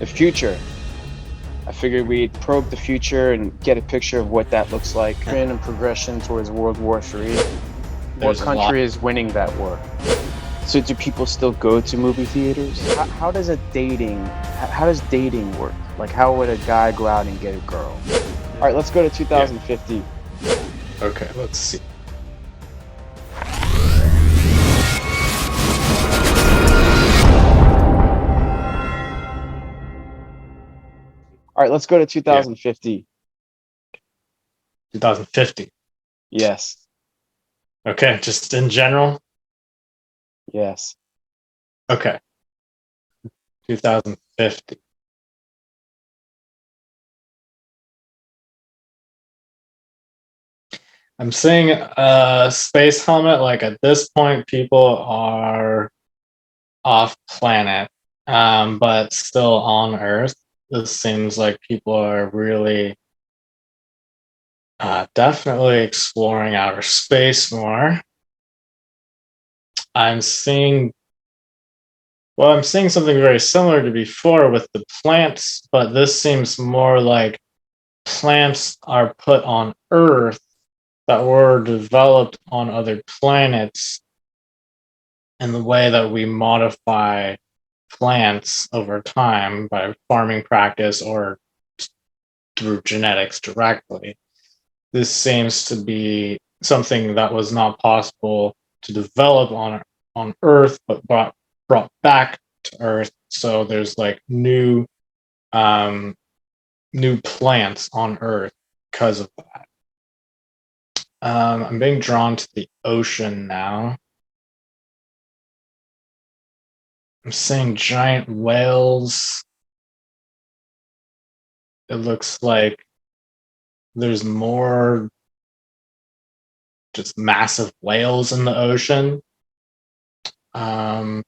The future. I figured we'd probe the future and get a picture of what that looks like. Random progression towards World War III. What country is winning that war? So do people still go to movie theaters? How does dating work? Like, how would a guy go out and get a girl? All right, let's go to 2050. Yeah. Okay, let's see. All right, let's go to 2050. 2050. Yes. Okay, just in general? Yes. Okay. 2050. I'm seeing a space helmet. Like at this point, people are off planet, but still on Earth. This seems like people are really definitely exploring outer space more. I'm seeing something very similar to before with the plants, but this seems more like plants are put on Earth that were developed on other planets, and the way that we modify plants over time by farming practice or through genetics directly. This seems to be something that was not possible to develop on Earth, but brought back to Earth. So there's like new plants on Earth because of that. I'm being drawn to the ocean now. I'm seeing giant whales. It looks like there's more just massive whales in the ocean. I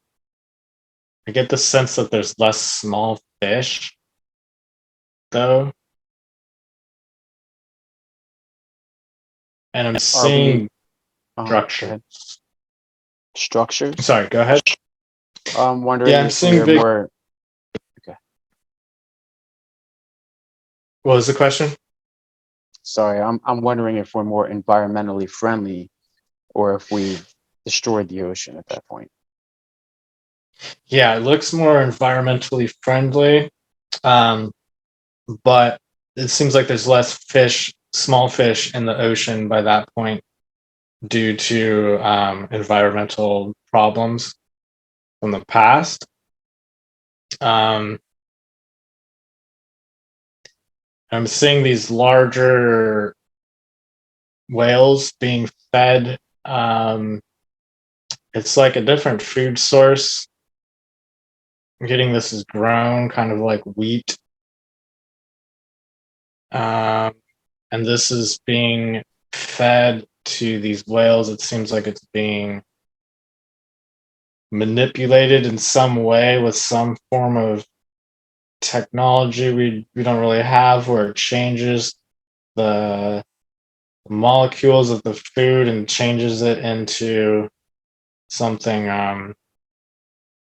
get the sense that there's less small fish, though. And I'm seeing structures. Structures? Sorry, go ahead. I'm wondering I'm seeing big... more... Okay. What was the question? Sorry, I'm wondering if we're more environmentally friendly or if we destroyed the ocean at that point. Yeah, it looks more environmentally friendly, but it seems like there's less fish, small fish in the ocean by that point due to environmental problems from the past. I'm seeing these larger whales being fed. It's like a different food source. I'm getting this is grown kind of like wheat. And this is being fed to these whales. It seems like it's being manipulated in some way with some form of technology we don't really have, where it changes the molecules of the food and changes it into something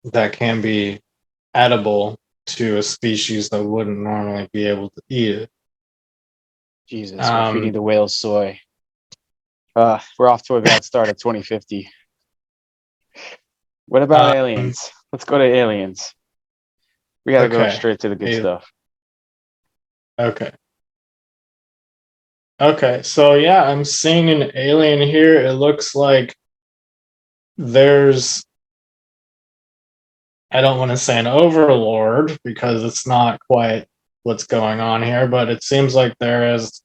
that can be edible to a species that wouldn't normally be able to eat it. Jesus, we're feeding the whales soy. We're off to a bad start at 2050. What about aliens? Let's go to aliens. We gotta go straight to the good stuff. Okay, so yeah, I'm seeing an alien here. It looks like there's, I don't want to say an overlord because it's not quite what's going on here, but it seems like there is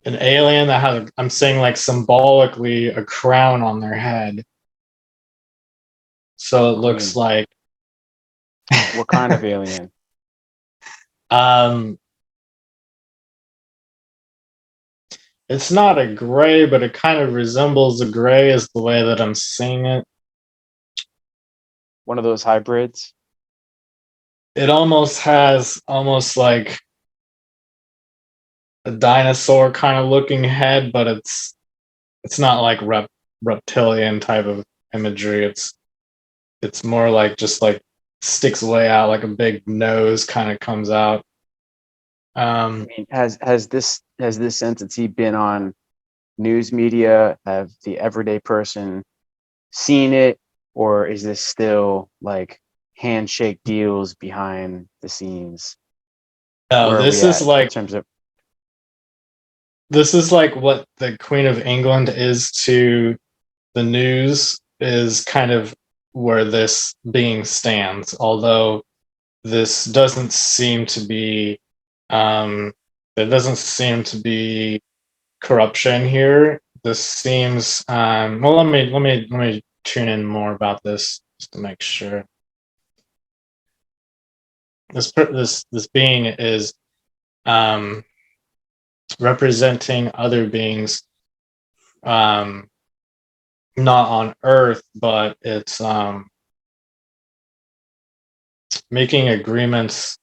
an alien that has, I'm saying like symbolically, a crown on their head. So it looks like... What kind of alien? It's not a gray, but it kind of resembles a gray is the way that I'm seeing it. One of those hybrids? It almost has like a dinosaur kind of looking head, but it's not like reptilian type of imagery. It's more like just like sticks way out, like a big nose kind of comes out. I mean, has this entity been on news media? Have the everyday person seen it, or is this still like handshake deals behind the scenes? No, Where are we this is at in like terms of? this is like what the Queen of England is to the news, is kind of where this being stands. Although this doesn't seem to be, there doesn't seem to be corruption here. This seems, well, let me tune in more about this just to make sure. This being is representing other beings, not on Earth, but it's making agreements,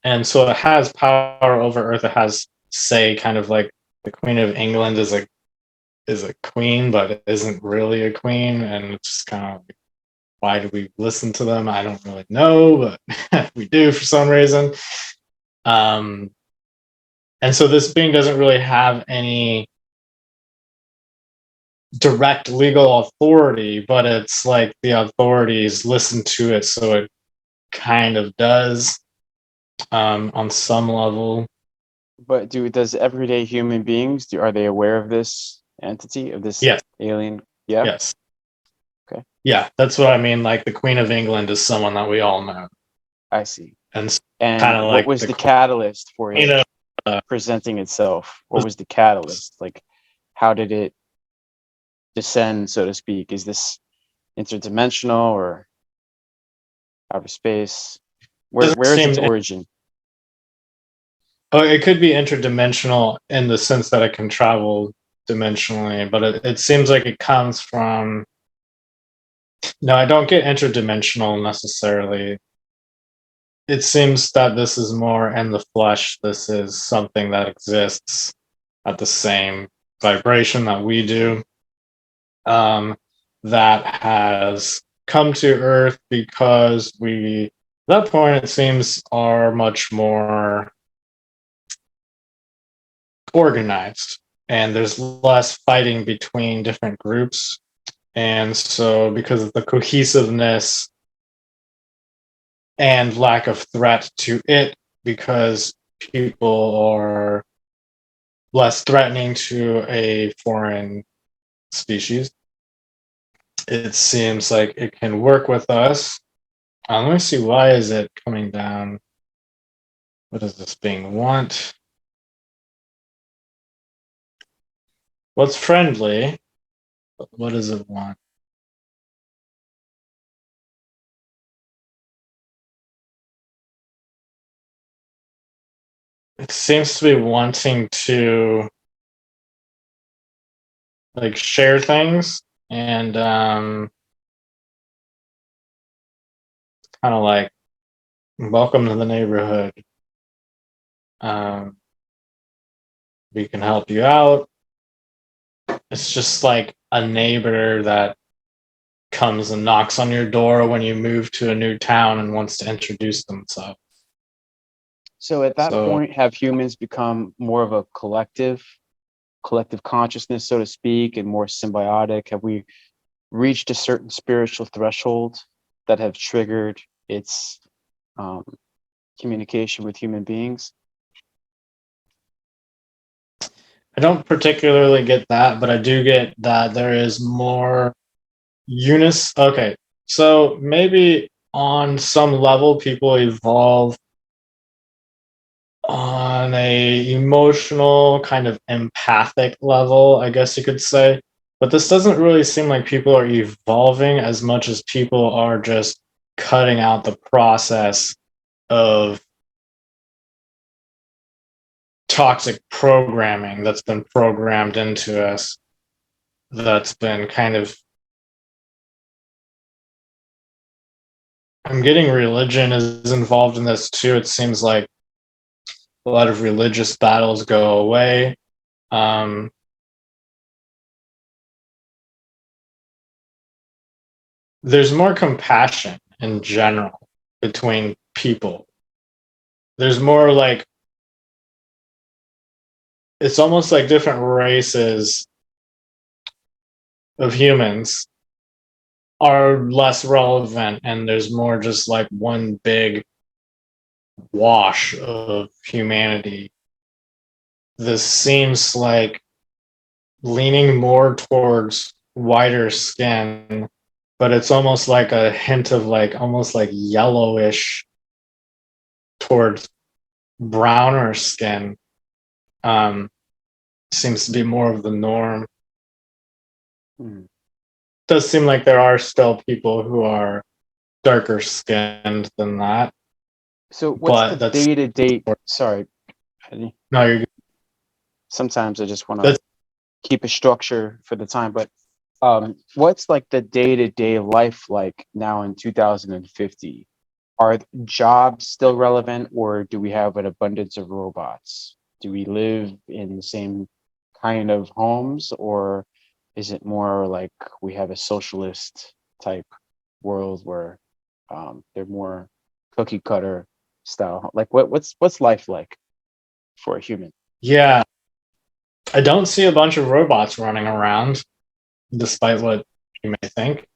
and so it has power over Earth. It has say, kind of like the Queen of England is a queen, but it isn't really a queen, and it's just kind of like, why do we listen to them? I don't really know, but we do for some reason. And so this being doesn't really have any direct legal authority, but it's like the authorities listen to it, so it kind of does, on some level. But does everyday human beings, are they aware of this entity, of this Yes. alien? Yeah. Yes. Okay. Yeah, that's what I mean. Like the Queen of England is someone that we all know, I see. and kind And of what like was the the catalyst for Queen it of presenting itself? What was the catalyst? Like, how did it descend, so to speak? Is this interdimensional or outer space? doesn't Where is seem. its origin? Oh, it could be interdimensional in the sense that it can travel dimensionally, but it seems like it comes from. No, I don't get interdimensional necessarily. It seems that this is more in the flesh. This is something that exists at the same vibration that we do, that has come to Earth because we, at that point, it seems, are much more organized and there's less fighting between different groups. And so, because of the cohesiveness and lack of threat to it, because people are less threatening to a foreign species, it seems like it can work with us. Let me see, why is it coming down? What does this being want? What's friendly? What does it want? It seems to be wanting to like share things, and kind of like, welcome to the neighborhood. Um, we can help you out. It's just like a neighbor that comes and knocks on your door when you move to a new town and wants to introduce themselves. So at that So point, have humans become more of a collective consciousness, so to speak, and more symbiotic? Have we reached a certain spiritual threshold that have triggered its um, communication with human beings? I don't particularly get that, but I do get that there is more Okay, so maybe on some level, people evolve on a emotional, kind of empathic level, I guess you could say. But this doesn't really seem like people are evolving as much as people are just cutting out the process of toxic programming that's been programmed into us, that's been kind of. I'm getting religion is involved in this too. It seems like a lot of religious battles go away. Um, there's more compassion in general between people. There's more like, it's almost like different races of humans are less relevant, and there's more just like one big wash of humanity. This seems like leaning more towards whiter skin, but it's almost like a hint of like almost like yellowish towards browner skin. Seems to be more of the norm. Does seem like there are still people who are darker skinned than that. So what's the day-to-day? Sorry, Eddie. No, you're good. Sometimes I just want to keep a structure for the time, but what's like the day-to-day life like now in 2050? Are jobs still relevant, or do we have an abundance of robots? Do we live in the same kind of homes, or is it more like we have a socialist type world where they're more cookie cutter style? Like what's life like for a human? Yeah, I don't see a bunch of robots running around, despite what you may think.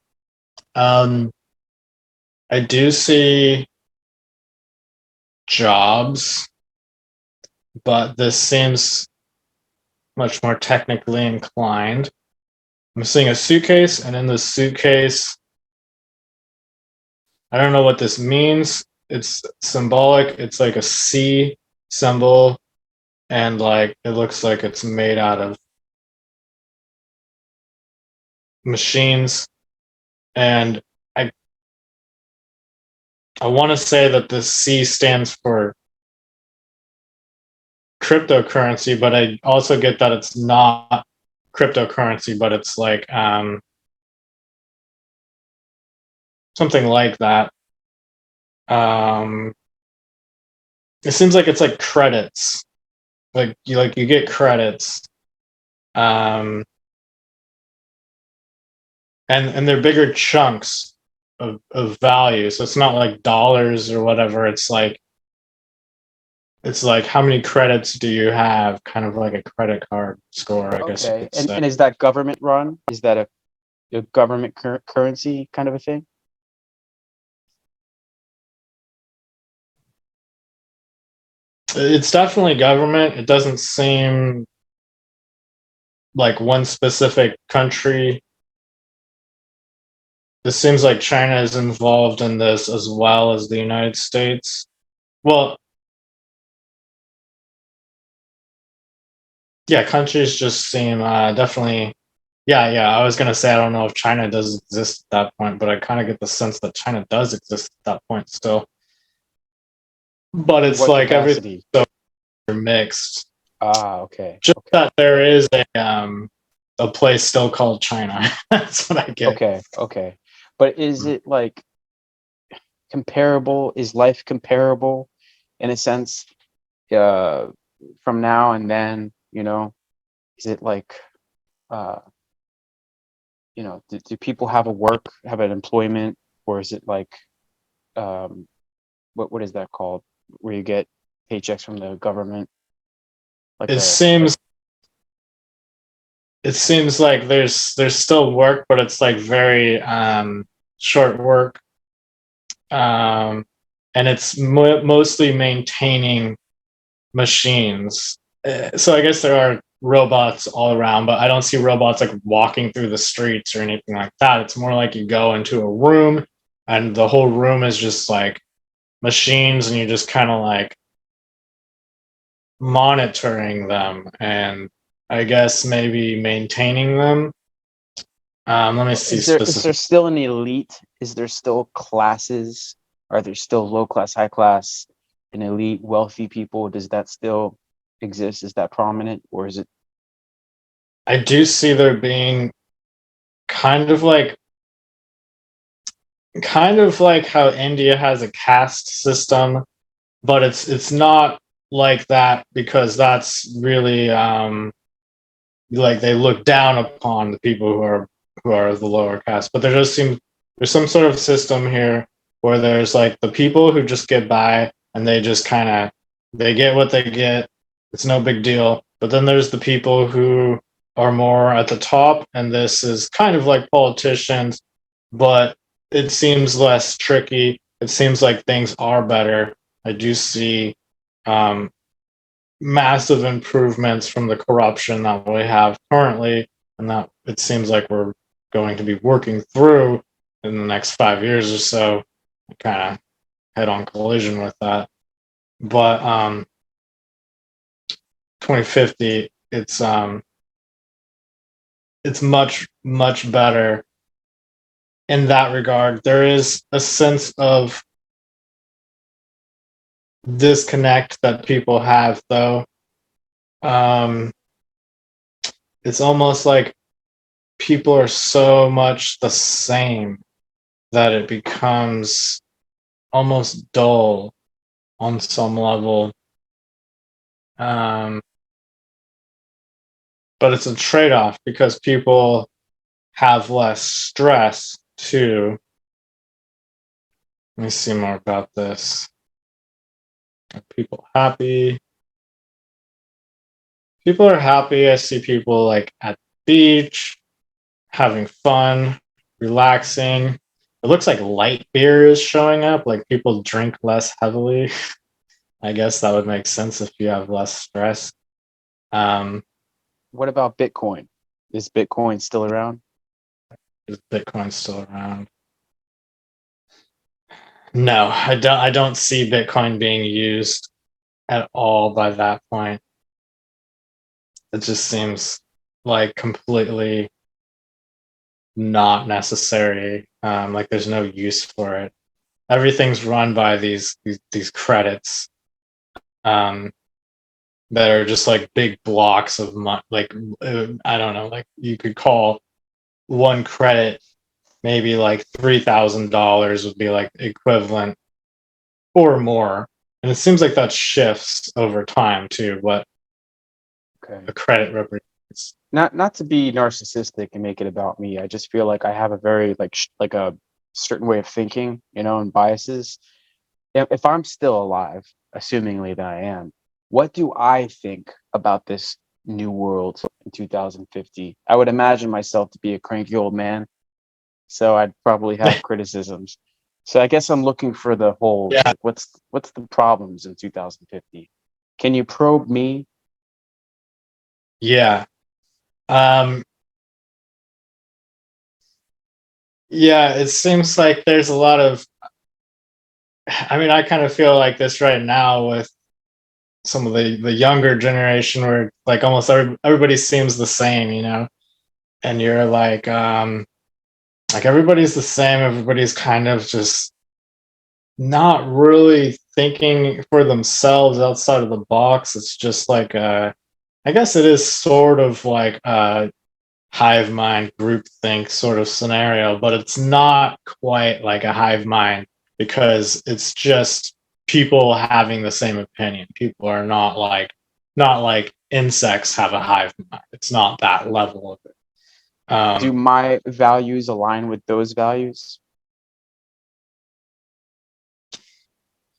I do see jobs, but this seems much more technically inclined. I'm seeing a suitcase, and in the suitcase, I don't know what this means. It's symbolic. It's like a C symbol, and like it looks like it's made out of machines. And I want to say that the C stands for cryptocurrency, but I also get that it's not cryptocurrency, but it's like something like that. It seems like it's like credits, like you get credits, and they're bigger chunks of value. So it's not like dollars or whatever. It's like how many credits do you have? Kind of like a credit card score, I guess you Okay, could say. and is that government run? Is that a government currency kind of a thing? It's definitely government. It doesn't seem like one specific country. It seems like China is involved in this as well as the United States. Well, yeah, countries just seem definitely. Yeah. I was gonna say I don't know if China does exist at that point, but I kind of get the sense that China does exist at that point still. But it's What like capacity? everything so mixed. Ah, okay. Just Okay. that there is a place still called China. That's what I get. Okay. Okay. But is it like comparable? Is life comparable in a sense uh from now and then, is it like uh do people have have an employment, or is it like um what is that called, where you get paychecks from the government, like It a seems like there's still work, but it's like very short work, and it's mostly maintaining machines. So I guess there are robots all around, but I don't see robots like walking through the streets or anything like that. It's more like you go into a room, and the whole room is just like machines, and you're just kind of like monitoring them, and I guess maybe maintaining them. Let me see is there specific. still an elite? Is there still classes? Are there still low class, high class, and elite wealthy people? Does that still exist? Is that prominent, or is it I do see there being kind of like how India has a caste system, but it's not like that, because that's really like they look down upon the people who are the lower caste. But there does seem there's some sort of system here where there's like the people who just get by and they just kind of they get what they get. It's no big deal. But then there's the people who are more at the top, and this is kind of like politicians, but it seems less tricky. It seems like things are better. I do see massive improvements from the corruption that we have currently, and that it seems like we're going to be working through in the next 5 years or so. Kind of head on collision with that. But 2050, it's much better in that regard. There is a sense of disconnect that people have, though. It's almost like people are so much the same that it becomes almost dull on some level. But it's a trade-off because people have less stress too. Let me see more about this. Are people happy? People are happy. I see people like at the beach, having fun, relaxing. It looks like light beer is showing up, like people drink less heavily. I guess that would make sense if you have less stress. What about Bitcoin? Is Bitcoin still around? Is Bitcoin still around? No, I don't see Bitcoin being used at all by that point. It just seems like completely not necessary. Like there's no use for it. Everything's run by these credits that are just like big blocks of money. Like I don't know, like you could call one credit maybe like $3,000 would be like equivalent or more. And it seems like that shifts over time too, what a credit represents. Not to be narcissistic and make it about me. I just feel like I have a very like a certain way of thinking, and biases. If I'm still alive, assumingly that I am, what do I think about this new world in 2050? I would imagine myself to be a cranky old man, so I'd probably have criticisms. So I guess I'm looking for the holes. Yeah. Like what's the problems in 2050? Can you probe me? Yeah. Yeah, it seems like there's a lot of I mean, I kind of feel like this right now with some of the younger generation where like almost everybody seems the same, and you're like everybody's the same. Everybody's kind of just not really thinking for themselves outside of the box. It's just like I guess it is sort of like a hive mind group think sort of scenario, but it's not quite like a hive mind because it's just people having the same opinion. People are not like insects have a hive mind. It's not that level of it. Do my values align with those values?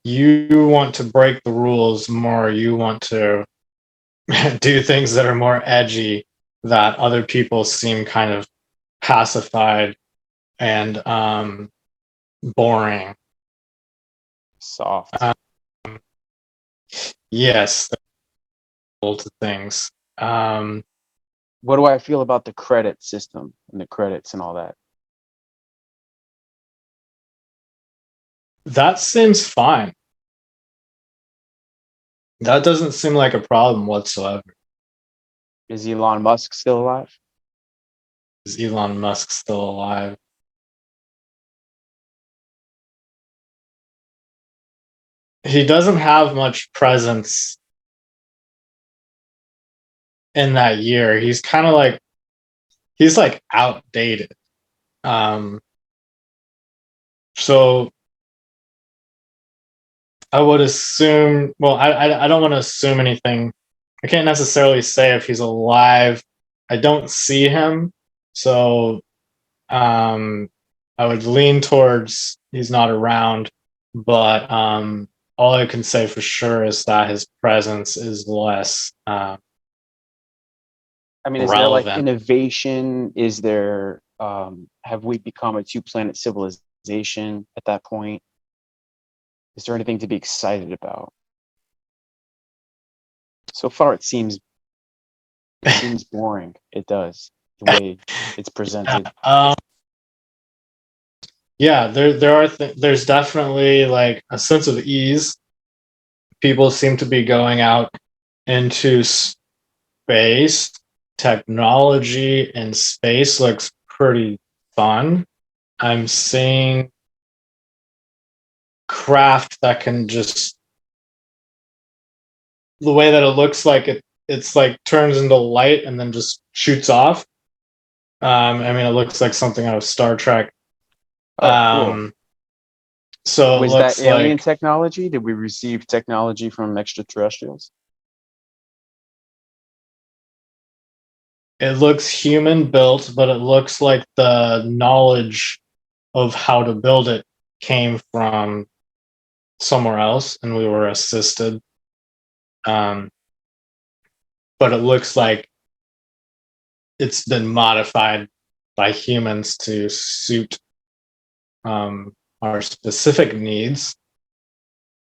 You want to break the rules more. You want to do things that are more edgy, that other people seem kind of pacified and boring. Soft. Yes, to things. What do I feel about the credit system and the credits and all that? That seems fine. That doesn't seem like a problem whatsoever. Is Elon Musk still alive? Is Elon Musk still alive? He doesn't have much presence in that year. He's kind of like he's like outdated. So I would assume. Well, I don't want to assume anything. I can't necessarily say if he's alive. I don't see him, so I would lean towards he's not around, but all I can say for sure is that his presence is less I mean, is there like relevant. innovation? Is there have we become a two-planet civilization at that point? Is there anything to be excited about? So far, it seems boring. It does, the way it's presented. Yeah, there's definitely like a sense of ease. People seem to be going out into space. Technology in space looks pretty fun. I'm seeing craft that can just, the way that it looks like it's like turns into light and then just shoots off. I mean, it looks like something out of Star Trek. Oh, cool. So it Was that looks alien like technology? Did we receive technology from extraterrestrials? it looks human built, but it looks like the knowledge of how to build it came from somewhere else, and we were assisted. Um, but it looks like it's been modified by humans to suit our specific needs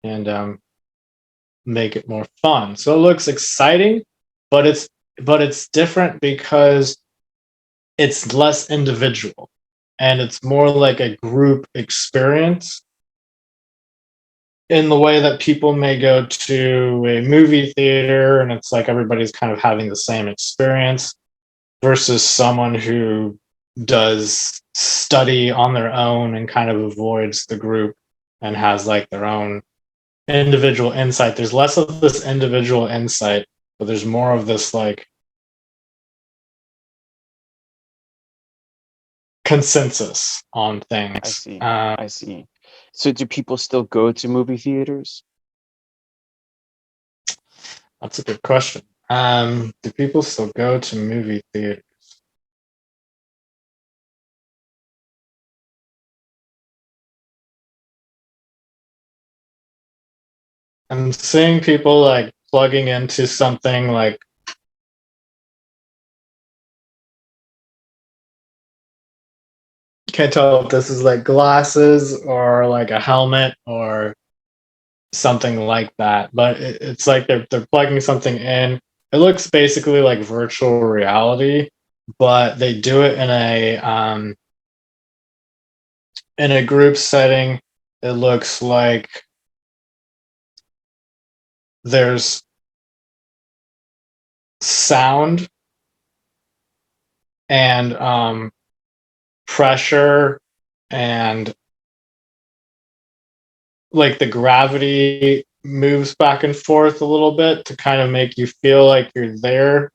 and make it more fun. So it looks exciting, but it's different because it's less individual and it's more like a group experience in the way that people may go to a movie theater and it's like everybody's kind of having the same experience versus someone who does study on their own and kind of avoids the group and has like their own individual insight. There's less of this individual insight, but there's more of this like consensus on I things. see. I see. So do people still go to movie theaters? That's a good question. Do people still go to movie theaters? I'm seeing people like plugging into something like can't tell if this is like glasses or like a helmet or something like that, but it's like they're plugging something in. It looks basically like virtual reality, but they do it in a group setting. It looks like there's sound and pressure and like the gravity moves back and forth a little bit to kind of make you feel like you're there.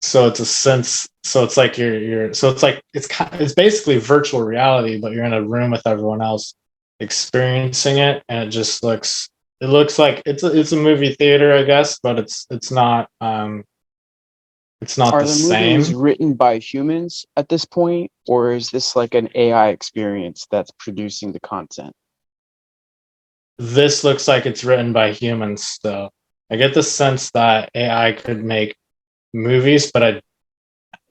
So it's a sense. So it's like you're. So it's like it's basically virtual reality, but you're in a room with everyone else experiencing it, and it just looks. It looks like it's a movie theater, I guess, but it's not. It's not Are the the movies same. written by humans at this point, or is this like an AI experience that's producing the content? This looks like it's written by humans still. I get the sense that AI could make movies, but I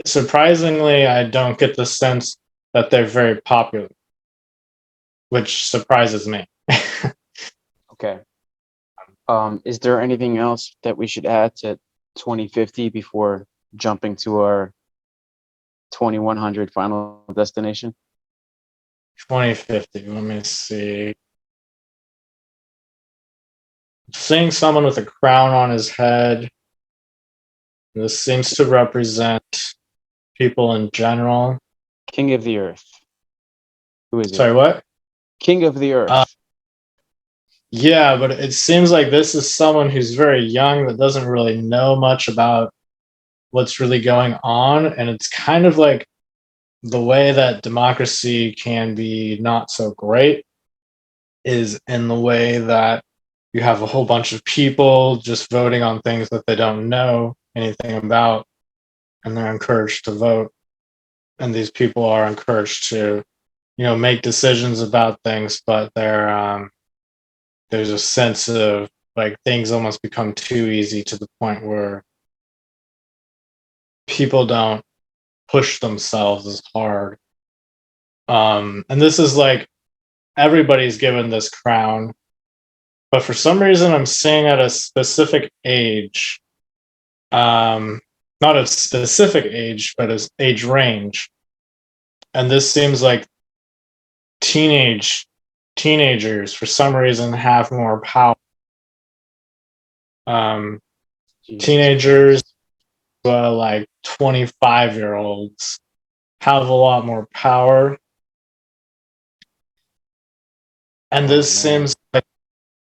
surprisingly I don't get the sense that they're very popular, which surprises me. Okay. Is there anything else that we should add to 2050 before jumping to our 2100 final destination? 2050. Let me see. Seeing someone with a crown on his head. This seems to represent people in general. King of the Earth. Who is it? Sorry, what? King of the Uh, Earth. yeah, but it seems like this is someone who's very young that doesn't really know much about what's really going on. And it's kind of like the way that democracy can be not so great is in the way that you have a whole bunch of people just voting on things that they don't know anything about, and they're encouraged to vote. And these people are encouraged to, make decisions about things, but there's a sense of like things almost become too easy to the point where people don't push themselves as hard. And this is like everybody's given this crown, but for some reason I'm seeing at a specific age, not a specific age, but as age range. And this seems like teenagers for some reason have more power. Teenagers, like 25-year-olds, have a lot more power. And this seems like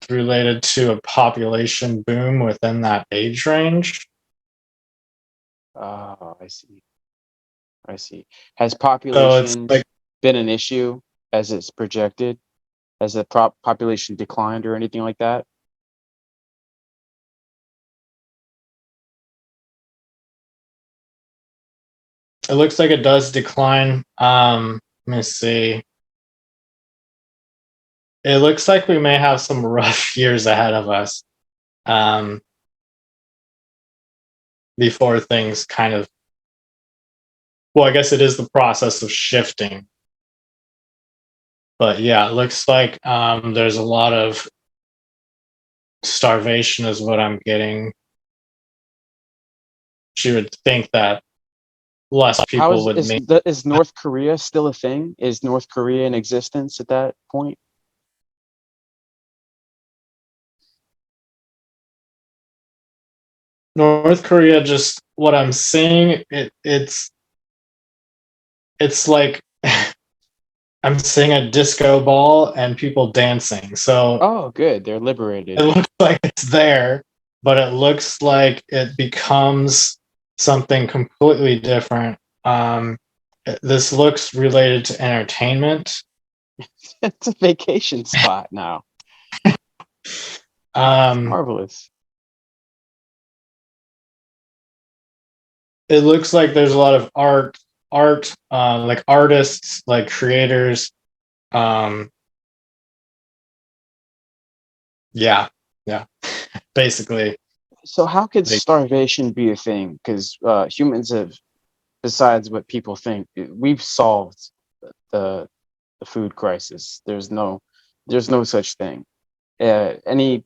it's related to a population boom within that age range. Oh, I see. Has population been an issue as it's projected? Has the population declined or anything like that? It looks like it does decline. Let me see. It looks like we may have some rough years ahead of us before things kind of, well, I guess it is the process of shifting. But yeah, it looks like there's a lot of starvation is what I'm getting. She would think that less people would make. Is North Korea still a thing? Is North Korea in existence at that point? North Korea, just what I'm seeing, it's like I'm seeing a disco ball and people dancing. So oh, good, they're liberated. It looks like it's there, but it looks like it becomes something completely different. This looks related to entertainment. It's a vacation spot now. Marvelous. It looks like there's a lot of art, like artists, like creators. Yeah, basically. So how could starvation be a thing? Because humans have, besides what people think, we've solved the food crisis. There's no such thing. Any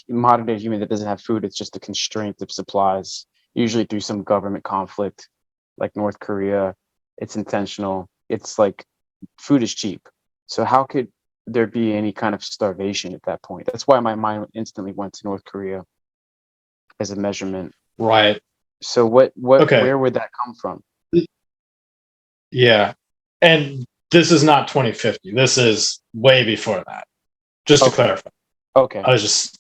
modern day human that doesn't have food, it's just a constraint of supplies, usually through some government conflict, like North Korea. It's intentional. It's like food is cheap. So how could there be any kind of starvation at that point? That's why my mind instantly went to North Korea as a measurement. Right. So where would that come from? Yeah. And this is not 2050. This is way before that. Just to clarify. Okay. I was just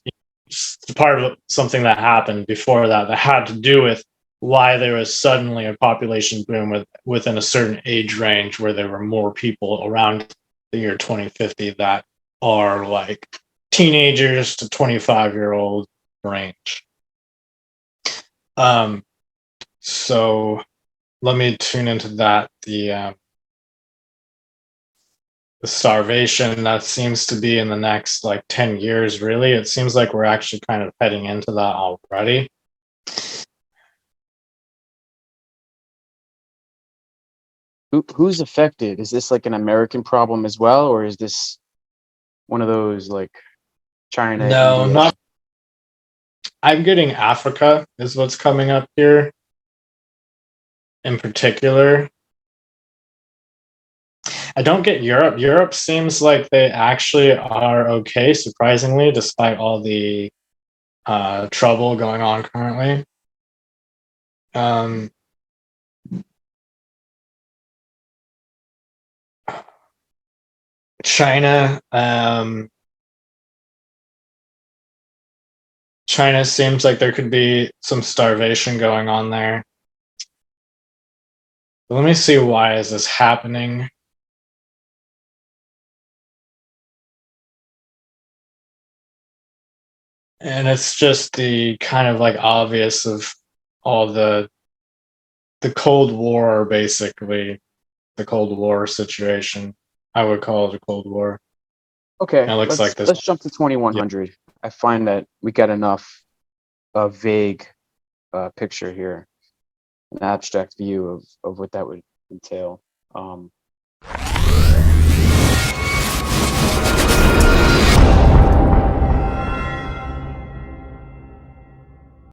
part of something that happened before that had to do with why there was suddenly a population boom within a certain age range where there were more people around the year 2050 that are like teenagers to 25-year-old range. So let me tune into that. The starvation that seems to be in the next like 10 years, really. It seems like we're actually kind of heading into that already. Who's affected? Is this like an American problem as well, or is this one of those like China? No, India? not. I'm getting Africa is what's coming up here in particular. I don't get Europe. Europe seems like they actually are okay, surprisingly, despite all the trouble going on currently. China, China seems like there could be some starvation going on there. Let me see, why is this happening? And it's just the kind of like obvious of all the Cold War, basically, the Cold War situation. I would call it a Cold War. Okay, It looks like this. let's jump to 2100. I find that we get enough a vague picture here, an abstract view of what that would entail.